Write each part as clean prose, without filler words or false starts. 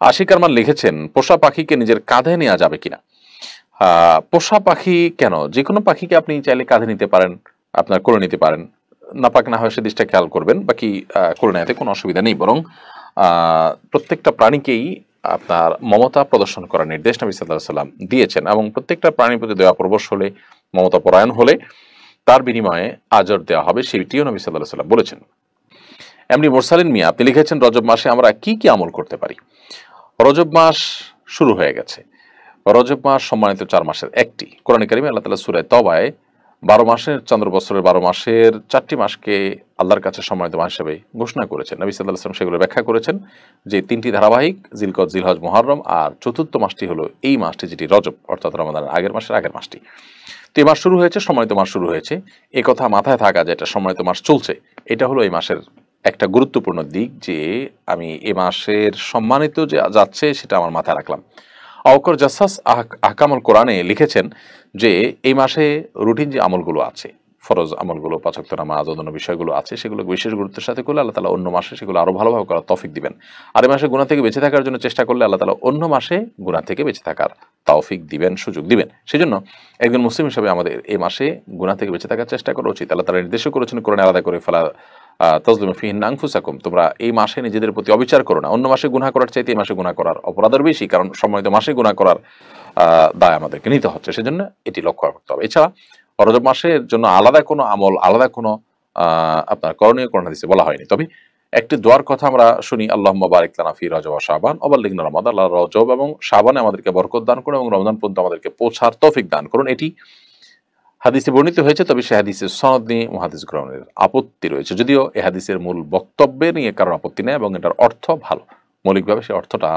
আশিক আরমান লিখেছেন, পোষা পাখিকে নিজের কাঁধে নেওয়া যাবে কিনা? পোষা পাখি কেন, যে কোনো পাখিকে আপনি চাইলে কাঁধে নিতে পারেন, আপনার করে নিতে পারেন। নাপাক না হয় সে দিকটা খেয়াল করবেন, বাকি করে নেওয়াতে কোনো অসুবিধা নেই। বরং প্রত্যেকটা প্রাণীকেই আপনার মমতা প্রদর্শন করার নির্দেশ নবী সাল্লাল্লাহু আলাইহি সাল্লাম দিয়েছেন, এবং প্রত্যেকটা প্রাণীর প্রতি দয়া পরবশ হলে, মমতা পরায়ণ হলে তার বিনিময়ে আজর দেওয়া হবে, সেটিও নবী সাল্লাল্লাহু আলাইহি সাল্লাম বলেছেন। এমনি মোরসালিন মিয়া আপনি লিখেছেন, রজব মাসে আমরা কি কি আমল করতে পারি? রজব মাস শুরু হয়ে গেছে। রজব মাস সম্মানিত 4 মাসের একটি। কোরআন কারিমে আল্লাহ তাআলা সূরা তওবায় 12 মাসের চন্দ্র বছরের 12 মাসের 4টি মাসকে আল্লাহর কাছে সম্মানিত মাস হিসেবে ঘোষণা করেছেন। নবী সাল্লাল্লাহু আলাইহি ওয়াসাল্লাম সেগুলো ব্যাখ্যা করেছেন যে 3টি ধারাবাহিক, জিলকদ, জিলহজ, মুহররম, আর চতুর্থ মাসটি হলো এই মাসটি, যেটি রজব, অর্থাৎ রমাদানের আগের মাসের আগের মাসটি। তো এই মাস শুরু হয়েছে, সম্মানিত মাস শুরু হয়েছে, এ কথা মাথায় থাকা যে এটা সম্মানিত মাস চলছে, এটা হলো এই মাসের একটা গুরুত্বপূর্ণ দিক, যে আমি এ মাসের সম্মানিত যে যাচ্ছে সেটা আমার মাথায় রাখলাম। আওকর জাসাস আহকামুল কোরআনে লিখেছেন যে এই মাসে রুটিন যে আমলগুলো আছে, ফরজ আমলগুলো, 5 ওয়াক্ত নামাজ, অন্যান্য বিষয়গুলো আছে, সেগুলো বিশেষ গুরুত্বের সাথে করলে আল্লাহ তাআলা অন্য মাসে সেগুলো আরো ভালোভাবে করার তৌফিক দিবেন। আর এই মাসে গুনাহ থেকে বেঁচে থাকার জন্য চেষ্টা করলে আল্লাহ তাআলা অন্য মাসে গুনাহ থেকে বেঁচে থাকার তৌফিক দিবেন, সুযোগ দিবেন। সেজন্য একজন মুসলিম হিসেবে আমাদের এই মাসে গুনাহ থেকে বেঁচে থাকার চেষ্টা করা উচিত। আল্লাহ তাআলা নির্দেশ করেছেন কোরআনে আলাদা করে, ফালা তাজলিমু ফিহিন্না আনফুসাকুম, তোমরা এই মাসে নিজেদের প্রতি অবিচার করো না। অন্য মাসে গুনাহ করার চাইতে এই মাসে গুনাহ করার অপরাধের বেশি, কারণ সম্মানিত মাসে গুনাহ করার দায় আমাদেরকে নিতে হচ্ছে, সেজন্য এটি লক্ষ্য রাখতে হবে। এছাড়া রজব মাসের জন্য আলাদা কোনো আমল, আলাদা কোনো আপনার করণীয় কোরআন হাদিসে বলা হয়নি। তবে একটি দোয়ার কথা আমরা শুনি, আল্লাহুম্মা বারিক লানা ফি রজব ওয়া শাবান ওয়া বাল্লিগনা রমাদান। আল্লাহ রজব এবং শাবানে আমাদেরকে বরকত দান করুন এবং রমজান পর্যন্ত আমাদেরকে পৌঁছার তৌফিক দান করুন। এটি হাদিসে বর্ণিত হয়েছে, তবে সে হাদিসের সনদ নিয়ে মুহাদ্দিস গ্রহণের আপত্তি রয়েছে, যদিও এই হাদিসের মূল বক্তব্যে নিয়ে কারোর আপত্তি নেই এবং এটার অর্থ ভালো। মৌলিকভাবে সেই অর্থটা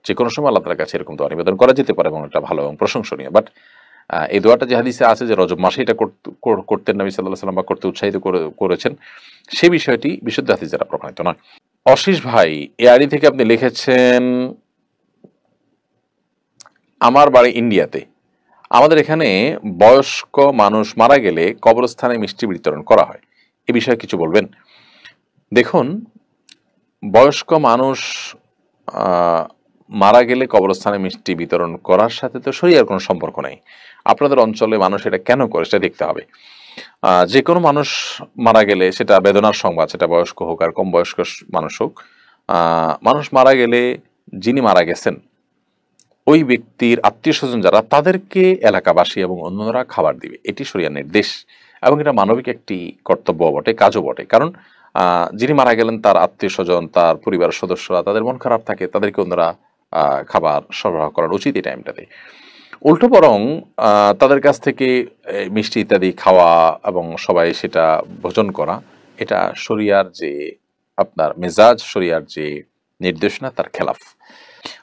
যে কোনো সময় আল্লাহ তাআলার কাছে এরকম দোয়া নিবেদন করা যেতে পারে এবং এটা ভালো এবং প্রশংসনীয়। বাট এই দোয়াটা যে হাদিসে আছে যে রজব মাসে এটা করতেন নবী সাল্লাল্লাহু আলাইহি ওয়াসাল্লাম বা করতে উৎসাহিত করেছেন, সেই বিষয়টি বিশুদ্ধ হাদিস দ্বারা প্রমাণিত নয়। অশিস ভাই এআরই থেকে আপনি লিখেছেন, আমার বাড়ি ইন্ডিয়াতে, আমাদের এখানে বয়স্ক মানুষ মারা গেলে কবরস্থানে মিষ্টি বিতরণ করা হয়, এ বিষয়ে কিছু বলবেন? দেখুন, বয়স্ক মানুষ মারা গেলে কবরস্থানে মিষ্টি বিতরণ করার সাথে তো শরীয়তের কোনো সম্পর্ক নেই। আপনাদের অঞ্চলে মানুষ এটা কেন করে সেটা দেখতে হবে। যে কোনো মানুষ মারা গেলে, সেটা বেদনার সংবাদ, সেটা বয়স্ক হোক আর কম বয়স্ক মানুষ হোক, মানুষ মারা গেলে যিনি মারা গেছেন ওই ব্যক্তির আত্মীয় স্বজন যারা, তাদেরকে এলাকাবাসী এবং অন্যরা খাবার দিবে, এটি শরিয়ার নির্দেশ এবং এটা মানবিক একটি কর্তব্য বটে, কাজও বটে। কারণ যিনি মারা গেলেন তার আত্মীয় স্বজন, তার পরিবারের সদস্যরা, তাদের মন খারাপ থাকে, তাদেরকে অন্যরা খাবার সরবরাহ করার উচিত এই টাইমটাতে। উল্টো বরং তাদের কাছ থেকে মিষ্টি ইত্যাদি খাওয়া এবং সবাই সেটা ভোজন করা, এটা শরিয়ার যে আপনার মেজাজ, শরিয়ার যে নির্দেশনা, তার খেলাফ।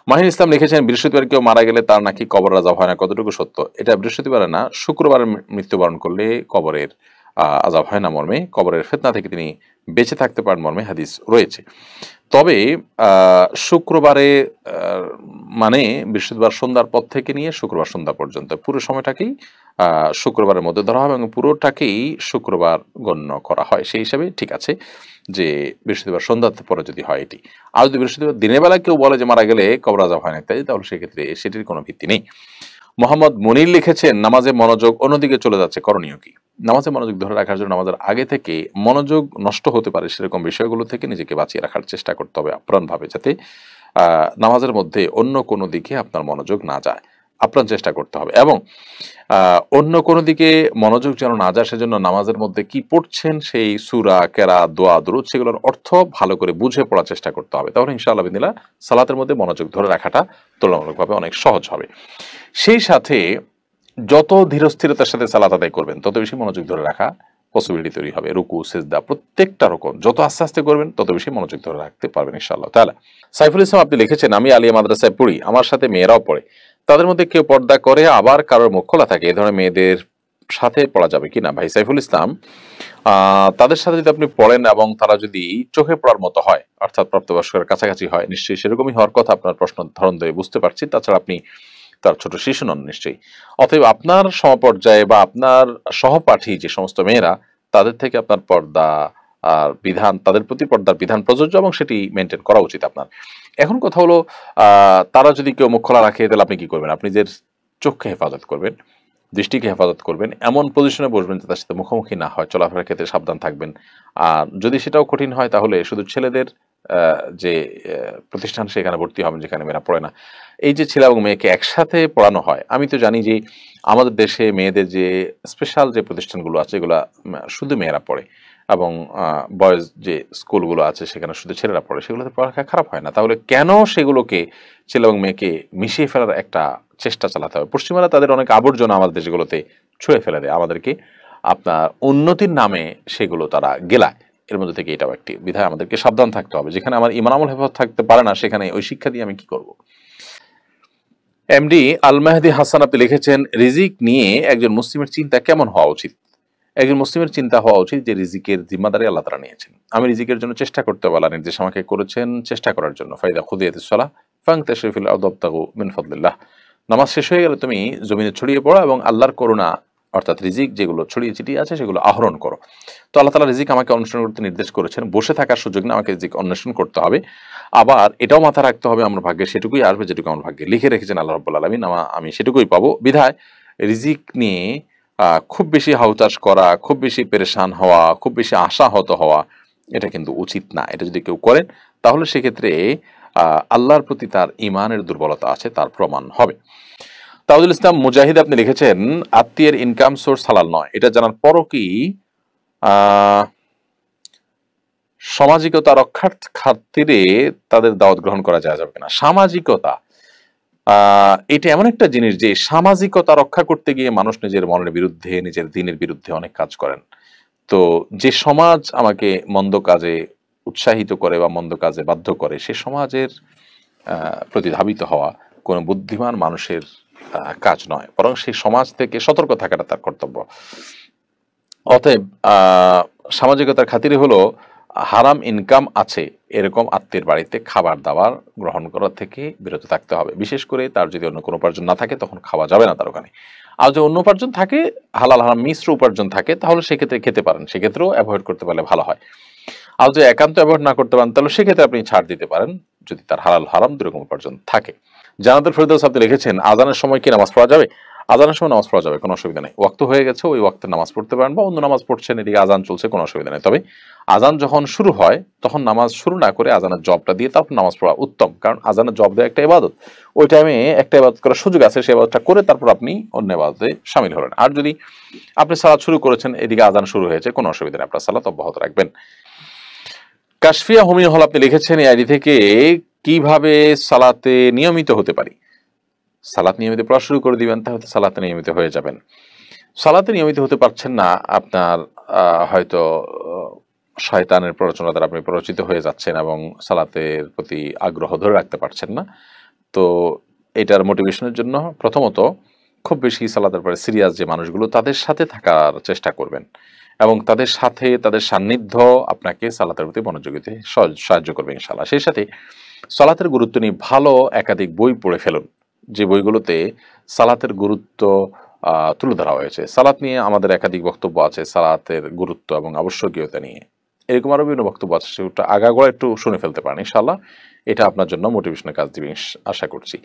মাহিন ইসলাম লিখেছেন, বৃহস্পতিবার কেউ মারা গেলে তার নাকি কবর আযাব হয় না, কতটুকু সত্য? এটা বৃহস্পতিবারে না, শুক্রবারে মৃত্যুবরণ করলে কবরের আযাব হয় না মর্মে, কবরের ফিতনা থেকে তিনি বেঁচে থাকতে পারেন মর্মে হাদিস রয়েছে। তবে শুক্রবারে মানে বৃহস্পতিবার সন্ধ্যার পর থেকে নিয়ে শুক্রবার সন্ধ্যা পর্যন্ত পুরো সময়টাকেই শুক্রবারের মধ্যে ধরা হবে এবং পুরোটাকেই শুক্রবার গণ্য করা হয়। সেই হিসাবে ঠিক আছে যে বৃহস্পতিবার সন্ধ্যার পরে যদি হয় এটি। আর যদি বৃহস্পতিবার দিনের বেলা কেউ বলে যে মারা গেলে কবর আযাব হয় না ইত্যাদি, তাহলে সেক্ষেত্রে সেটির কোনো ভিত্তি নেই। মোহাম্মদ মনির লিখেছেন, নামাজে মনোযোগ অন্যদিকে চলে যাচ্ছে, করণীয় কি? নামাজে মনোযোগ ধরে রাখার জন্য আমাদের আগে থেকে মনোযোগ নষ্ট হতে পারে সেরকম বিষয়গুলো থেকে নিজেকে বাঁচিয়ে রাখার চেষ্টা করতে হবে আপ্রাণভাবে, যাতে নামাজের মধ্যে অন্য কোনো দিকে আপনার মনোযোগ না যায়, আপ্রাণ চেষ্টা করতে হবে। এবং অন্য কোনো দিকে মনোযোগ যেন না যায়, সেজন্য নামাজের মধ্যে কি পড়ছেন সেই সূরা, কেরাত, দোয়া, দুরূদ, সেগুলোর অর্থ ভালো করে বুঝে পড়ার চেষ্টা করতে হবে। তাহলে ইনশাআল্লাহ বিদিনিল্লাহ সালাতের মধ্যে মনোযোগ ধরে রাখাটা তুলনামূলকভাবে অনেক সহজ হবে। সেই সাথে যত ধীরস্থিরতার সাথে সালাত আদায় করবেন, তত বেশি মনোযোগ ধরে রাখা পসিবিলিটি তৈরি হবে। রুকু, সিজদা, প্রত্যেকটা রকম যত আস্তে আস্তে করবেন তত বেশি মনোযোগ ধরে রাখতে পারবেন ইনশাআল্লাহ তাআলা। সাইফুল ইসলাম আপনি লিখেছেন, আমি আলিয়া মাদ্রাসায় পড়ি, আমার সাথে মেয়েরাও পড়ে, তাদের মধ্যে কেউ পর্দা করে আবার কারোর মুখ খোলা থাকে, এ ধরনের মেয়েদের সাথে পড়া যাবে কিনা? ভাই সাইফুল ইসলাম, তাদের সাথে যদি আপনি পড়েন এবং তারা যদি চোখে পড়ার মতো হয়, অর্থাৎ প্রাপ্তবয়স্কের কাছাকাছি হয়, নিশ্চয়ই সেরকমই হওয়ার কথা, আপনার প্রশ্ন ধরন দিয়ে বুঝতে পারছি। তাছাড়া আপনি তার ছোট শিশু নন নিশ্চয়ই। অতএব আপনার সমপর্যায়ে বা আপনার সহপাঠী যে সমস্ত মেয়েরা, তাদের থেকে আপনার পর্দা আর বিধান, তাদের প্রতি পর্দার বিধান প্রযোজ্য এবং সেটি মেনটেন করা উচিত আপনার। এখন কথা হলো তারা যদি কেউ মুখ খোলা রাখে তাহলে আপনি কি করবেন? আপনি যে চোখকে হেফাজত করবেন, দৃষ্টিকে হেফাজত করবেন, এমন পজিশনে বসবেন যে তার সাথে মুখোমুখি না হয়, চলাফেরার ক্ষেত্রে সাবধান থাকবেন। আর যদি সেটাও কঠিন হয় তাহলে শুধু ছেলেদের যে প্রতিষ্ঠান সেখানে ভর্তি হবেন যেখানে মেয়েরা পড়ে না। এই যে ছেলে এবং মেয়েকে একসাথে পড়ানো হয়, আমি তো জানি যে আমাদের দেশে মেয়েদের যে স্পেশাল যে প্রতিষ্ঠানগুলো আছে এগুলা শুধু মেয়েরা পড়ে, এবং বয়েজ যে স্কুলগুলো আছে সেখানে শুধু ছেলেরা পড়ে, সেগুলোতে পড়ালেখা খারাপ হয় না। তাহলে কেন সেগুলোকে ছেলে এবং মেয়েকে মিশিয়ে ফেলার একটা চেষ্টা চালাতে হবে? পশ্চিমারা তাদের অনেক আবর্জনা আমাদের দেশগুলোতে ছুঁড়ে ফেলে দেয়, আমাদেরকে আপনার উন্নতির নামে সেগুলো তারা গেলায়। এর মধ্যে থেকে এটাও একটি বিধায় আমাদেরকে সাবধান থাকতে হবে। যেখানে আমার ইমান আমল হেফাজত থাকতে পারে না সেখানে ওই শিক্ষা দিয়ে আমি কি করব? এমডি আল মেহেদী হাসান আপনি লিখেছেন, রিজিক নিয়ে একজন মুসলিমের চিন্তা কেমন হওয়া উচিত? একজন মুসলিমের চিন্তা হওয়া উচিত যে রিজিকের জিম্মাদারি আল্লাহ তাআলা নিয়েছেন। আমি রিজিকের জন্য চেষ্টা করতে হবে, আল্লাহ নির্দেশ আমাকে করেছেন চেষ্টা করার জন্য। ফাইদা খুদিয়াতিস সালাহ ফান্তাশিরু ফিল আরদি ওয়াবতাগু মিন ফাদলিল্লাহ। নামাজ শেষ হয়ে গেলে তুমি জমিনে ছড়িয়ে পড়ো এবং আল্লাহর করুণা অর্থাৎ রিজিক যেগুলো ছড়িয়ে ছিটিয়ে আছে সেগুলো আহরণ করো। তো আল্লাহ তাআলা রিজিক আমাকে অন্বেষণ করতে নির্দেশ করেছেন, বসে থাকার সুযোগ না, আমাকে রিজিক অন্বেষণ করতে হবে। আবার এটাও মাথায় রাখতে হবে আমার ভাগ্যে সেটুকুই আসবে যেটুকু আমার ভাগ্যে লিখে রেখেছেন আল্লাহ রাব্বুল আলামিন, আমি সেটুকুই পাবো। বিধায় রিজিক নিয়ে খুব বেশি হাউতাশ করা, খুব বেশি পেরেশান হওয়া, খুব বেশি আশাহত হওয়া এটা কিন্তু উচিত না। এটা যদি কেউ করেন তাহলে সেক্ষেত্রে আল্লাহর প্রতি তার ইমানের দুর্বলতা আছে তার প্রমাণ হবে। তাওজুল ইসলাম মুজাহিদ আপনি লিখেছেন, আত্মীয়ের ইনকাম সোর্স হালাল নয়, এটা জানার পরও কি সামাজিকতা রক্ষার খাতিরে তাদের দাওয়াত গ্রহণ করা যাবে কিনা? সামাজিকতা এটা এমন একটা জিনিস যে সামাজিকতা রক্ষা করতে গিয়ে মানুষ নিজের মনের বিরুদ্ধে, নিজের দিনের বিরুদ্ধে অনেক কাজ করেন। তো যে সমাজ আমাকে মন্দ কাজে উৎসাহিত করে বা মন্দ কাজে বাধ্য করে সে সমাজের প্রতি ধাবিত হওয়া কোনো বুদ্ধিমান মানুষের কাজ নয়, বরং সেই সমাজ থেকে সতর্ক থাকাটা তার কর্তব্য। অতএব সামাজিকতার খাতিরে হলো হারাম ইনকাম আছে এরকম আত্মীয়ের বাড়িতে খাবার দাবার গ্রহণ করা থেকে বিরত থাকতে হবে। বিশেষ করে তার যদি অন্য কোনো উপার্জন না থাকে তখন খাওয়া যাবে না তার ওখানে। আর যদি অন্য উপার্জন থাকে, হালাল হারাম মিশ্র উপার্জন থাকে, তাহলে সেক্ষেত্রে খেতে পারেন, সেক্ষেত্রেও অ্যাভয়েড করতে পারলে ভালো হয়। আর যদি একান্ত অ্যাভয়েড না করতে পারেন তাহলে সেক্ষেত্রে আপনি ছাড় দিতে পারেন যদি তার হালাল হারাম দুরকম উপার্জন থাকে। জানাতুল ফেরদৌস আপনি লিখেছেন, আজানের সময় কি নামাজ পড়া যাবে? আজানের সময় নামাজ পড়া যাবে, কোনো অসুবিধা নেই। ওয়াক্ত হয়ে গেছে, ওই ওয়াক্তে নামাজ পড়তে পারেন, বা অন্য নামাজ পড়ছেন এদিকে আজান চলছে, কোনো অসুবিধা নেই। তবে আজান যখন শুরু হয় তখন নামাজ শুরু না করে আজানের জবটা দিয়ে তারপর নামাজ পড়া উত্তম, কারণ আজানের জব দেওয়া একটা ইবাদত। ওই টাইমে একটা ইবাদত করার সুযোগ আছে, সেই ইবাদতটা করে তারপর আপনি অন্য ইবাদতে শামিল হলেন। আর যদি আপনি সালাত শুরু করেছেন এদিকে আজান শুরু হয়েছে, কোনো অসুবিধা নেই, আপনার সালাত অব্যাহত রাখবেন। কাশফিয়া হুমিন হল আপনি লিখেছেন, এই আইডি থেকে কিভাবে সালাতে নিয়মিত হতে পারি? সালাত নিয়মিত পড়া শুরু করে দিবেন, তাহলে সালাতে নিয়মিত হয়ে যাবেন। সালাতে নিয়মিত হতে পারছেন না, আপনার হয়তো শয়তানের প্ররোচনা দ্বারা আপনি প্ররোচিত হয়ে যাচ্ছেন এবং সালাতের প্রতি আগ্রহ ধরে রাখতে পারছেন না। তো এটার মোটিভেশনের জন্য প্রথমত খুব বেশি সালাতের পরে সিরিয়াস যে মানুষগুলো তাদের সাথে থাকার চেষ্টা করবেন, এবং তাদের সাথে তাদের সান্নিধ্য আপনাকে সালাতের প্রতি মনোযোগী হতে সাহায্য করবে ইনশাআল্লাহ। সেই সাথে সালাতের গুরুত্ব নিয়ে ভালো একাধিক বই পড়ে ফেলুন, যে বইগুলোতে সালাতের গুরুত্ব তুলে ধরা হয়েছে। সালাত নিয়ে আমাদের একাধিক বক্তব্য আছে, সালাতের গুরুত্ব এবং আবশ্যকীয়তা নিয়ে এরকম আরো বিভিন্ন বক্তব্য আছে, সেটা আগাগোড়া একটু শুনে ফেলতে পারেন ইনশাআল্লাহ। এটা আপনার জন্য মোটিভেশনের কাজ দিবে আশা করছি।